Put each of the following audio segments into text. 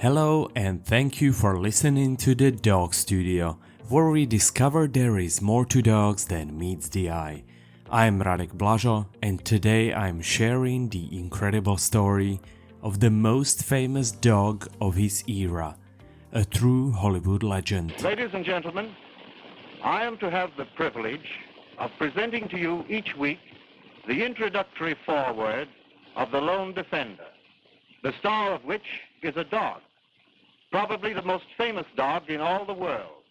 Hello and thank you for listening to the Dog Studio, where we discover there is more to dogs than meets the eye. I'm Radek Blažo and today I'm sharing the incredible story of the most famous dog of his era, a true Hollywood legend. Ladies and gentlemen, I am to have the privilege of presenting to you each week the introductory foreword of The Lone Defender, the star of which is a dog, probably the most famous dog in all the world,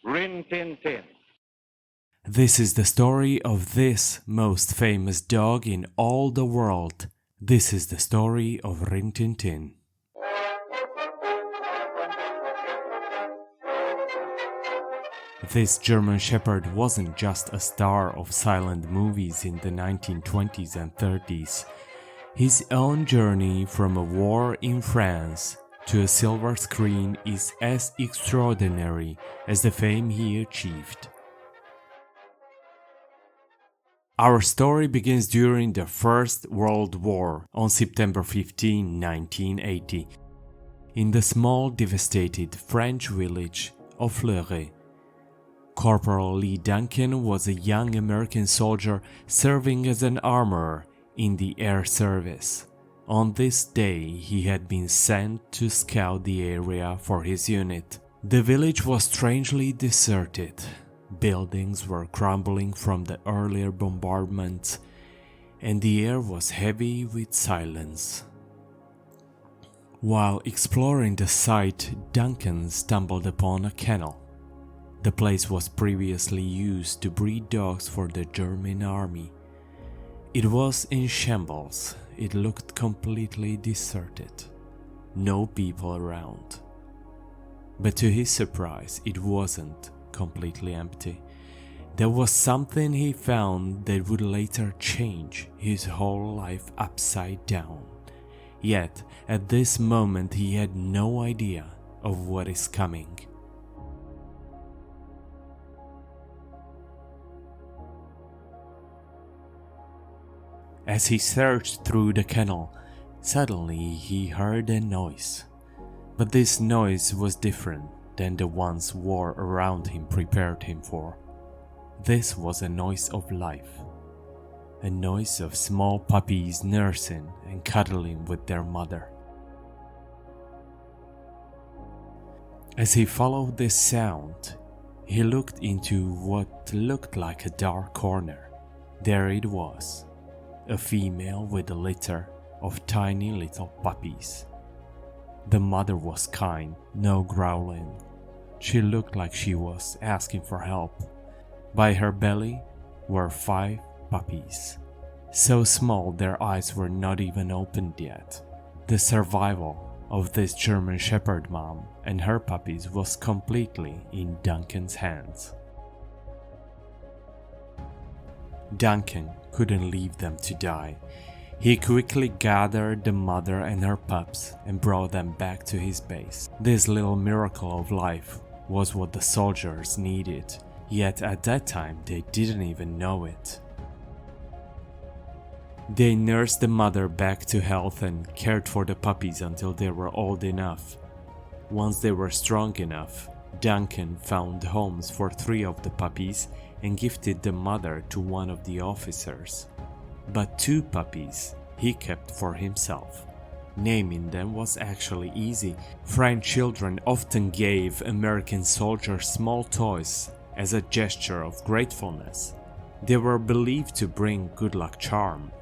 Rin Tin Tin. This is the story of this most famous dog in all the world. This is the story of Rin Tin Tin. This German Shepherd wasn't just a star of silent movies in the 1920s and 30s. His own journey from a war in France to a silver screen is as extraordinary as the fame he achieved. Our story begins during the First World War on September 15, 1980, in the small devastated French village of Fleury. Corporal Lee Duncan was a young American soldier serving as an armorer in the air service. On this day, he had been sent to scout the area for his unit. The village was strangely deserted. Buildings were crumbling from the earlier bombardments, and the air was heavy with silence. While exploring the site, Duncan stumbled upon a kennel. The place was previously used to breed dogs for the German army. It was in shambles. It looked completely deserted. No people around. But to his surprise, it wasn't completely empty. There was something he found that would later change his whole life upside down. Yet, at this moment, he had no idea of what is coming. As he searched through the kennel, suddenly he heard a noise. But this noise was different than the ones war around him prepared him for. This was a noise of life, a noise of small puppies nursing and cuddling with their mother. As he followed this sound, he looked into what looked like a dark corner. There it was. A female with a litter of tiny little puppies. The mother was kind, no growling. She looked like she was asking for help. By her belly were 5 puppies, so small their eyes were not even opened yet. The survival of this German Shepherd mom and her puppies was completely in Duncan's hands. Duncan couldn't leave them to die. He quickly gathered the mother and her pups and brought them back to his base. This little miracle of life was what the soldiers needed, yet at that time they didn't even know it. They nursed the mother back to health and cared for the puppies until they were old enough. Once they were strong enough, Duncan found homes for 3 of the puppies and gifted the mother to one of the officers. But 2 puppies he kept for himself. Naming them was actually easy. French children often gave American soldiers small toys as a gesture of gratefulness. They were believed to bring good luck charm.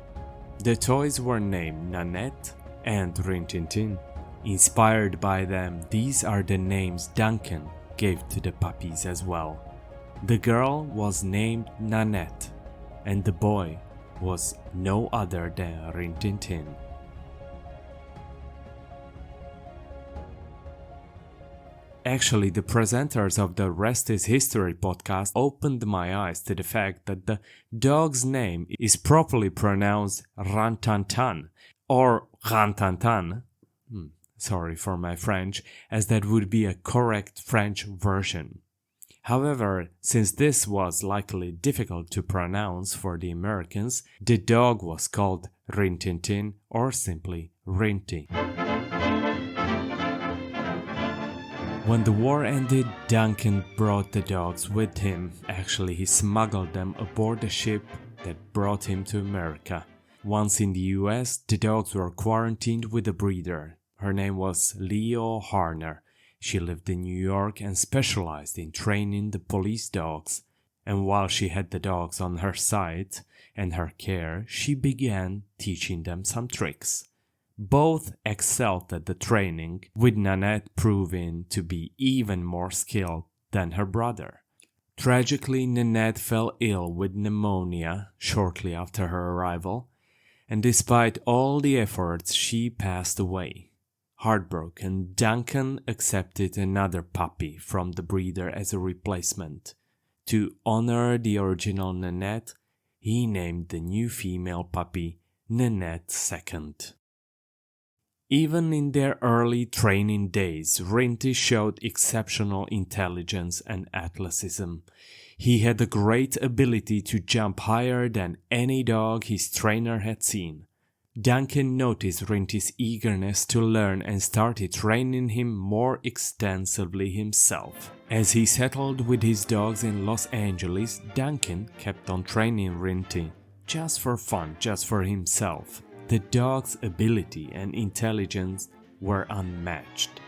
The toys were named Nanette and Rin Tin Tin. Inspired by them, these are the names Duncan gave to the puppies as well. The girl was named Nanette, and the boy was no other than Rin Tin Tin. Actually, the presenters of the Rest is History podcast opened my eyes to the fact that the dog's name is properly pronounced Rantantan or Rantantan. Sorry for my French, as that would be a correct French version. However, since this was likely difficult to pronounce for the Americans, the dog was called Rin Tin Tin or simply Rinty. When the war ended, Duncan brought the dogs with him. Actually, he smuggled them aboard a ship that brought him to America. Once in the US, the dogs were quarantined with a breeder. Her name was Leo Harner. She lived in New York and specialized in training the police dogs. And while she had the dogs on her side and her care, she began teaching them some tricks. Both excelled at the training, with Nanette proving to be even more skilled than her brother. Tragically, Nanette fell ill with pneumonia shortly after her arrival, and despite all the efforts, she passed away. Heartbroken, Duncan accepted another puppy from the breeder as a replacement. To honor the original Nanette, he named the new female puppy Nanette II. Even in their early training days, Rinty showed exceptional intelligence and athleticism. He had a great ability to jump higher than any dog his trainer had seen. Duncan noticed Rinty's eagerness to learn and started training him more extensively himself. As he settled with his dogs in Los Angeles, Duncan kept on training Rinty, just for fun, just for himself. The dog's ability and intelligence were unmatched,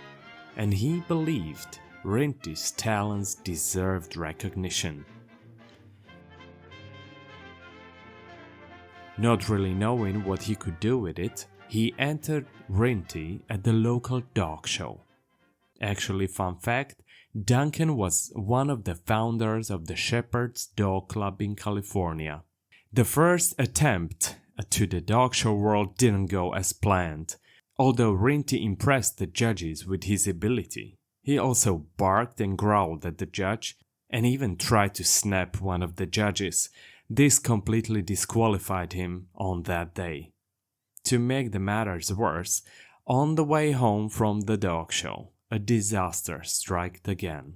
and he believed Rinty's talents deserved recognition. Not really knowing what he could do with it, he entered Rinty at the local dog show. Actually, fun fact, Duncan was one of the founders of the Shepherd's Dog Club in California. The first attempt to the dog show world didn't go as planned, although Rinty impressed the judges with his ability. He also barked and growled at the judge and even tried to snap one of the judges. This completely disqualified him on that day. To make the matters worse, on the way home from the dog show, a disaster struck again.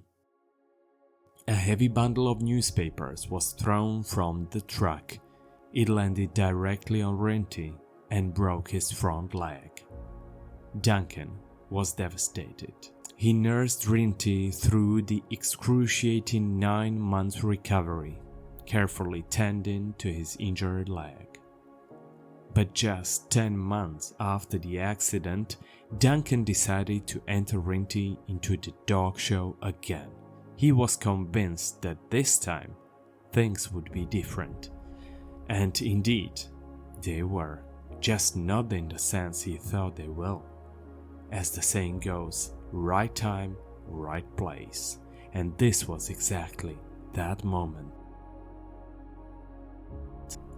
A heavy bundle of newspapers was thrown from the truck. It landed directly on Rinty and broke his front leg. Duncan was devastated. He nursed Rinty through the excruciating 9-month recovery, carefully tending to his injured leg. But just 10 months after the accident, Duncan decided to enter Rinty into the dog show again. He was convinced that this time things would be different. And indeed, they were, just not in the sense he thought they will. As the saying goes, right time, right place. And this was exactly that moment.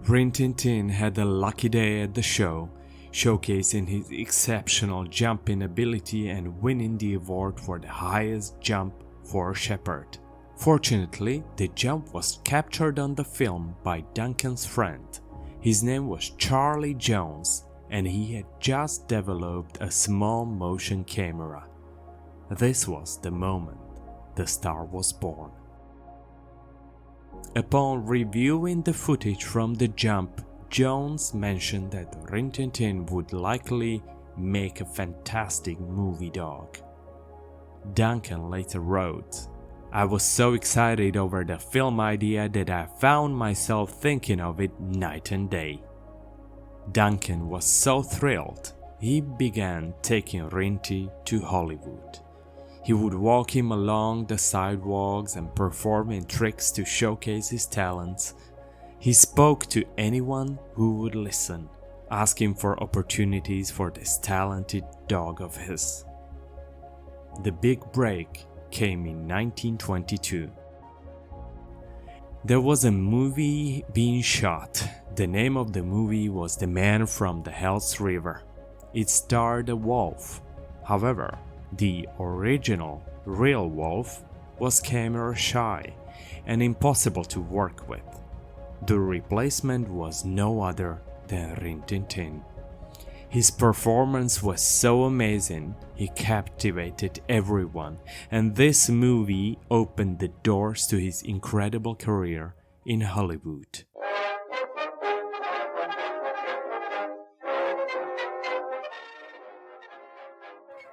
Rin Tin Tin had a lucky day at the show, showcasing his exceptional jumping ability and winning the award for the highest jump for a shepherd. Fortunately, the jump was captured on the film by Duncan's friend. His name was Charlie Jones, and he had just developed a small motion camera. This was the moment the star was born. Upon reviewing the footage from the jump, Jones mentioned that Rin Tin Tin would likely make a fantastic movie dog. Duncan later wrote, "I was so excited over the film idea that I found myself thinking of it night and day." Duncan was so thrilled, he began taking Rinty to Hollywood. He would walk him along the sidewalks and performing tricks to showcase his talents. He spoke to anyone who would listen, asking for opportunities for this talented dog of his. The big break came in 1922. There was a movie being shot. The name of the movie was The Man from the Hell's River. It starred a wolf. However, the original real wolf was camera shy and impossible to work with. The replacement was no other than Rin Tin Tin. His performance was so amazing, he captivated everyone, and this movie opened the doors to his incredible career in Hollywood.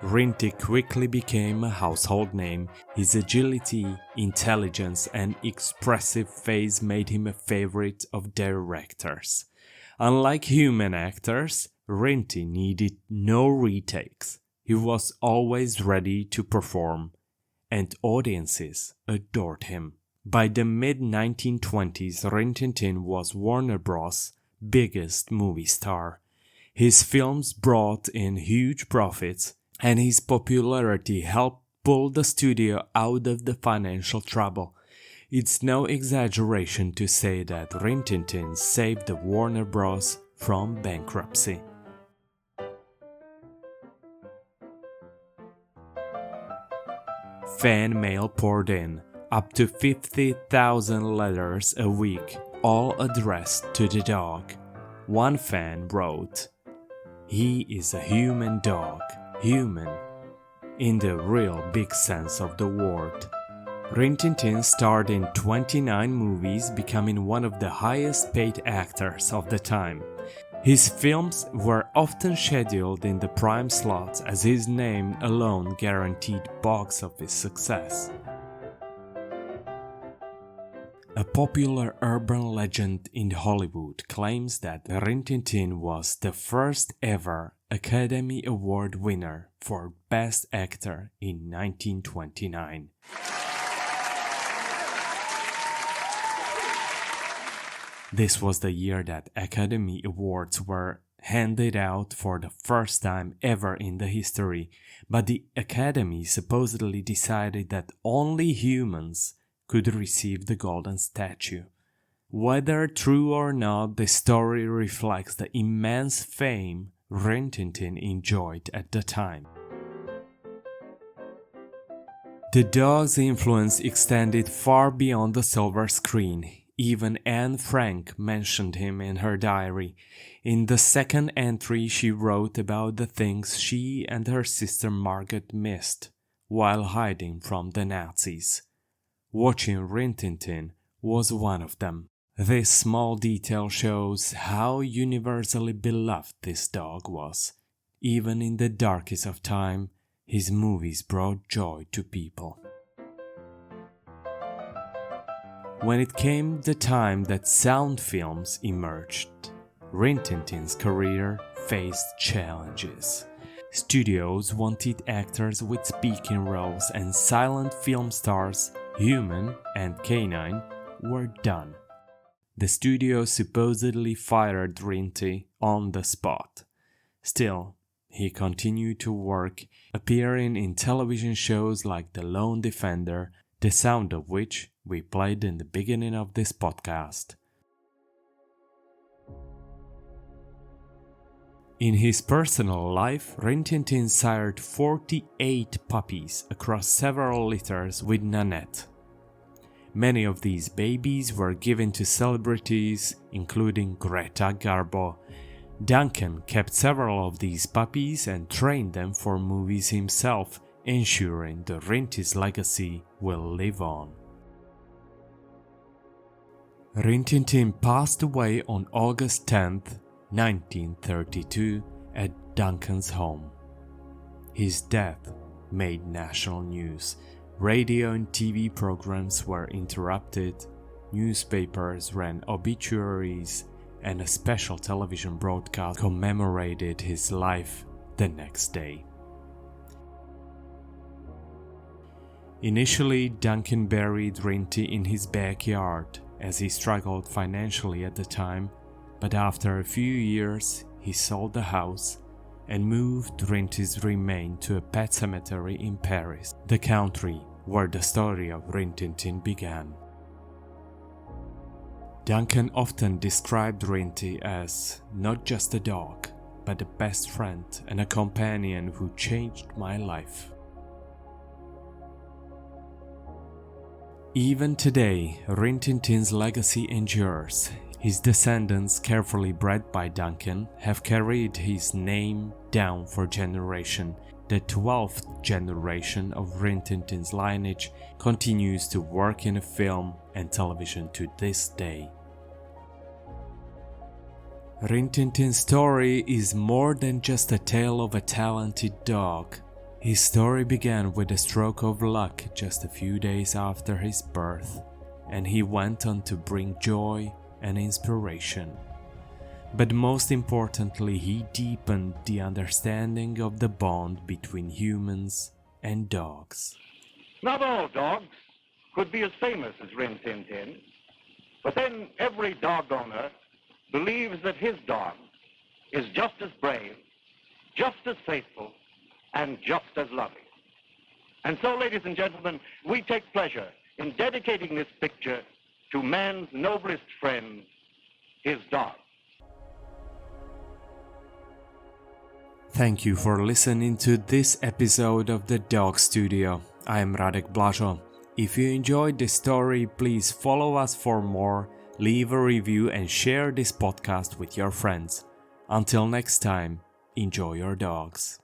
Rinty quickly became a household name. His agility, intelligence, and expressive face made him a favorite of directors. Unlike human actors, Rinty needed no retakes. He was always ready to perform, and audiences adored him. By the mid-1920s, Rin Tin Tin was Warner Bros.' biggest movie star. His films brought in huge profits, and his popularity helped pull the studio out of the financial trouble. It's no exaggeration to say that Rin Tin Tin saved the Warner Bros. From bankruptcy. Fan mail poured in, up to 50,000 letters a week, all addressed to the dog. One fan wrote, "He is a human dog, human, in the real big sense of the word." Rin Tin Tin starred in 29 movies, becoming one of the highest paid actors of the time. His films were often scheduled in the prime slots as his name alone guaranteed box office success. A popular urban legend in Hollywood claims that Rin Tin Tin was the first ever Academy Award winner for Best Actor in 1929. This was the year that Academy Awards were handed out for the first time ever in the history, but the Academy supposedly decided that only humans could receive the golden statue. Whether true or not, the story reflects the immense fame Rin Tin Tin enjoyed at the time. The dog's influence extended far beyond the silver screen. Even Anne Frank mentioned him in her diary. In the second entry, she wrote about the things she and her sister Margaret missed while hiding from the Nazis. Watching Rin Tin Tin was one of them. This small detail shows how universally beloved this dog was. Even in the darkest of time, his movies brought joy to people. When it came the time that sound films emerged, Rin Tin Tin's career faced challenges. Studios wanted actors with speaking roles, and silent film stars, human and canine, were done. The studio supposedly fired Rinty on the spot. Still, he continued to work, appearing in television shows like The Lone Defender, the sound of which we played in the beginning of this podcast. In his personal life, Rin Tin Tin sired 48 puppies across several litters with Nanette. Many of these babies were given to celebrities, including Greta Garbo. Duncan kept several of these puppies and trained them for movies himself, ensuring the Rinty's legacy will live on. Rin Tin Tin passed away on August 10, 1932, at Duncan's home. His death made national news. Radio and TV programs were interrupted, newspapers ran obituaries, and a special television broadcast commemorated his life the next day. Initially, Duncan buried Rinty in his backyard as he struggled financially at the time, but after a few years he sold the house and moved Rinty's remains to a pet cemetery in Paris, the country where the story of Rin Tin Tin began. Duncan often described Rinty as not just a dog, but a best friend and a companion who changed my life. Even today, Rin Tin Tin's legacy endures. His descendants, carefully bred by Duncan, have carried his name down for generations. The 12th generation of Rin Tin Tin's lineage continues to work in film and television to this day. Rin Tin Tin's story is more than just a tale of a talented dog. His story began with a stroke of luck just a few days after his birth, and he went on to bring joy and inspiration. But most importantly, he deepened the understanding of the bond between humans and dogs. Not all dogs could be as famous as Rin Tin Tin, but then every dog owner believes that his dog is just as brave, just as faithful, and just as loving. And so, ladies and gentlemen, we take pleasure in dedicating this picture to man's noblest friend, his dog. Thank you for listening to this episode of the Dog Studio. I am Radek Blažo. If you enjoyed this story, please follow us for more, leave a review and share this podcast with your friends. Until next time, enjoy your dogs.